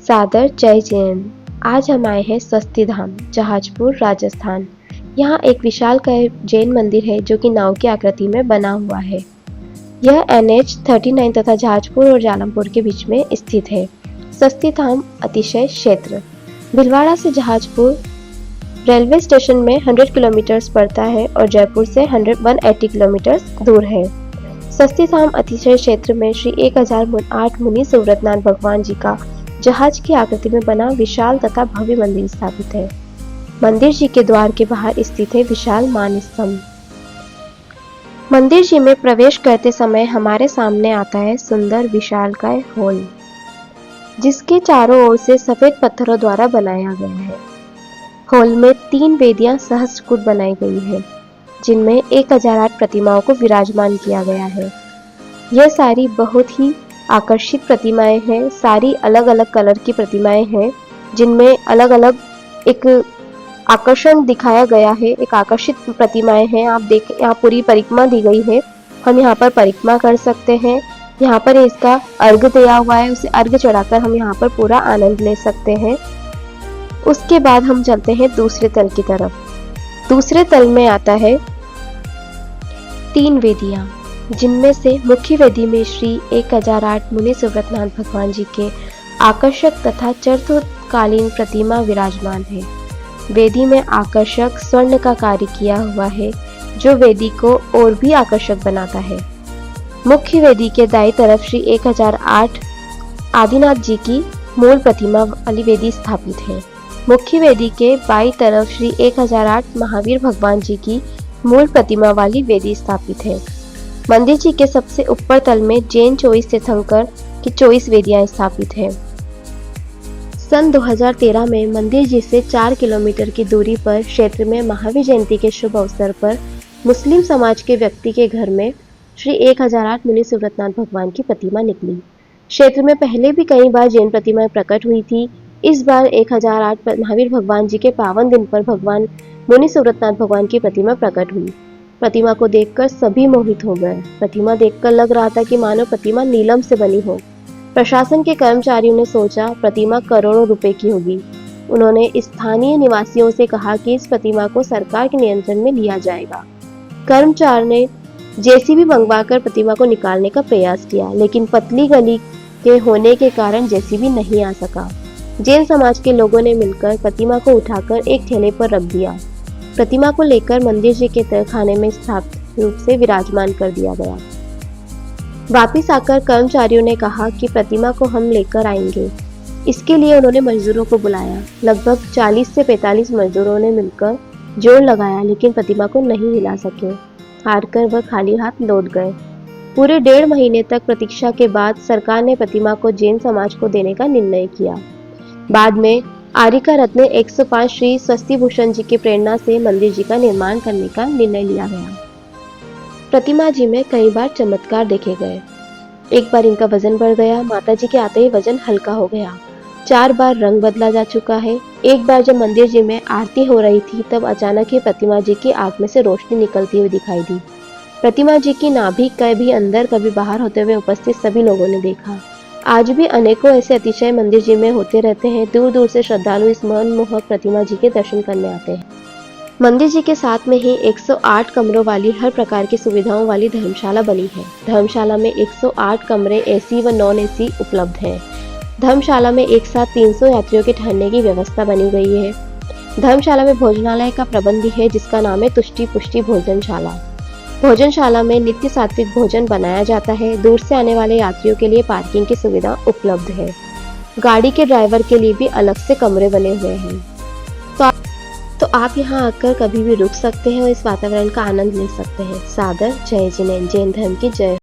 सादर जय जैन। आज हम आए हैं स्वस्ति धाम जहाजपुर राजस्थान। यहाँ एक विशालकाय जैन मंदिर है जो कि नाव की आकृति में बना हुआ है। यह NH 39 तथा जहाजपुर और जालमपुर के बीच में स्थित है। स्वस्ति धाम अतिशय क्षेत्र भीलवाड़ा से जहाजपुर रेलवे स्टेशन में 100 किलोमीटर पड़ता है और जयपुर से 180 किलोमीटर दूर है। स्वस्ति धाम अतिशय क्षेत्र में श्री 1008 मुनि सुव्रतनाथ भगवान जी का जहाज की आकृति में बना विशाल तथा भव्य मंदिर स्थापित है। मंदिर जी के द्वार के बाहर स्थित है विशाल मान स्तंभ। मंदिर जी में प्रवेश करते समय हमारे सामने आता है सुंदर विशालकाय हॉल, जिसके चारों ओर से सफेद पत्थरों द्वारा बनाया गया है। हॉल में 3 वेदियां सहस्त्रकुट बनाई गई है, जिनमें 1008 प्रतिमाओं को विराजमान किया गया है। यह सारी बहुत ही आकर्षित प्रतिमाएं हैं। सारी अलग अलग कलर की प्रतिमाएं हैं, जिनमें अलग अलग एक आकर्षण दिखाया गया है। एक आकर्षित प्रतिमाएं हैं। आप देखें, यहाँ पूरी परिक्रमा दी गई है। हम यहाँ पर परिक्रमा कर सकते हैं। यहाँ पर इसका अर्घ दिया हुआ है, उसे अर्घ चढ़ाकर हम यहाँ पर पूरा आनंद ले सकते हैं। उसके बाद हम चलते हैं दूसरे तल की तरफ। दूसरे तल में आता है 3 वेदियां, जिनमें से मुख्य वेदी में श्री 1008 मुनि सुव्रतनाथ भगवान जी के आकर्षक तथा चतुर्कालीन प्रतिमा विराजमान है। वेदी में आकर्षक स्वर्ण का कार्य किया हुआ है, जो वेदी को और भी आकर्षक बनाता है। मुख्य वेदी के दाईं तरफ श्री 1008 आदिनाथ जी की मूल प्रतिमा वाली वेदी स्थापित है। मुख्य वेदी के बाईं तरफ श्री 1008 महावीर भगवान जी की मूल प्रतिमा वाली वेदी स्थापित है। मंदिर जी के सबसे ऊपर तल में जैन 24 तीर्थंकर की 24 वेदियां स्थापित है। सन 2013 में मंदिर जी से 4 किलोमीटर की दूरी पर क्षेत्र में महावीर जयंती के शुभ अवसर पर मुस्लिम समाज के व्यक्ति के घर में श्री 1008 मुनि सुव्रतनाथ भगवान की प्रतिमा निकली। क्षेत्र में पहले भी कई बार जैन प्रतिमाएं प्रकट हुई थी। इस बार 1008 महावीर भगवान जी के पावन दिन पर भगवान मुनि सुव्रतनाथ भगवान की प्रतिमा प्रकट हुई। प्रतिमा को देखकर सभी मोहित हो गए। प्रतिमा देखकर लग रहा था कि मानो प्रतिमा नीलम से बनी हो। प्रशासन के कर्मचारियों ने सोचा प्रतिमा करोड़ों रुपए की होगी। उन्होंने स्थानीय निवासियों से कहा कि इस प्रतिमा को सरकार के नियंत्रण में लिया जाएगा। कर्मचारी ने JCB मंगवाकर प्रतिमा को निकालने का प्रयास किया, लेकिन पतली गली के होने के कारण JCB नहीं आ सका। जैन समाज के लोगों ने मिलकर प्रतिमा को उठाकर एक ठेले पर रख दिया। प्रतिमा को लेकर मंदिर जी के तहखाने में स्थापित रूप से विराजमान कर दिया गया। वापिस आकर कर्मचारियों ने कहा कि प्रतिमा को हम लेकर आएंगे। इसके लिए उन्होंने मजदूरों को बुलाया। लगभग 40 से 45 मजदूरों ने मिलकर जोर लगाया, लेकिन प्रतिमा को नहीं हिला सके। हारकर वह खाली हाथ लौट गए। पूरे 1.5 महीने तक प्रतीक्षा के बाद सरकार ने प्रतिमा को जैन समाज को देने का निर्णय किया। बाद में आरिका रत्न 105 श्री स्वस्ति भूषण जी की प्रेरणा से मंदिर जी का निर्माण करने का निर्णय लिया गया। प्रतिमा जी में कई बार चमत्कार देखे गए। एक बार इनका वजन बढ़ गया। माता जी के आते ही वजन हल्का हो गया। 4 बार रंग बदला जा चुका है। एक बार जब मंदिर जी में आरती हो रही थी, तब अचानक ही प्रतिमा जी की आंख में से रोशनी निकलती हुई दिखाई दी। प्रतिमा जी की नाभि कभी अंदर कभी बाहर होते हुए उपस्थित सभी लोगों ने देखा। आज भी अनेकों ऐसे अतिशय मंदिर जी में होते रहते हैं। दूर दूर से श्रद्धालु इस मनमोहक प्रतिमा जी के दर्शन करने आते हैं। मंदिर जी के साथ में ही 108 कमरों वाली हर प्रकार की सुविधाओं वाली धर्मशाला बनी है। धर्मशाला में 108 कमरे AC व नॉन AC उपलब्ध हैं। धर्मशाला में एक साथ 300 यात्रियों के ठहरने की व्यवस्था बनी गई है। धर्मशाला में भोजनालय का प्रबंध भी है, जिसका नाम है तुष्टि पुष्टि भोजनशाला। भोजनशाला में नित्य सात्विक भोजन बनाया जाता है। दूर से आने वाले यात्रियों के लिए पार्किंग की सुविधा उपलब्ध है। गाड़ी के ड्राइवर के लिए भी अलग से कमरे बने हुए हैं। तो आप यहाँ आकर कभी भी रुक सकते हैं और इस वातावरण का आनंद ले सकते हैं। सादर जय जिनेन्द्र। जैन धर्म की जय।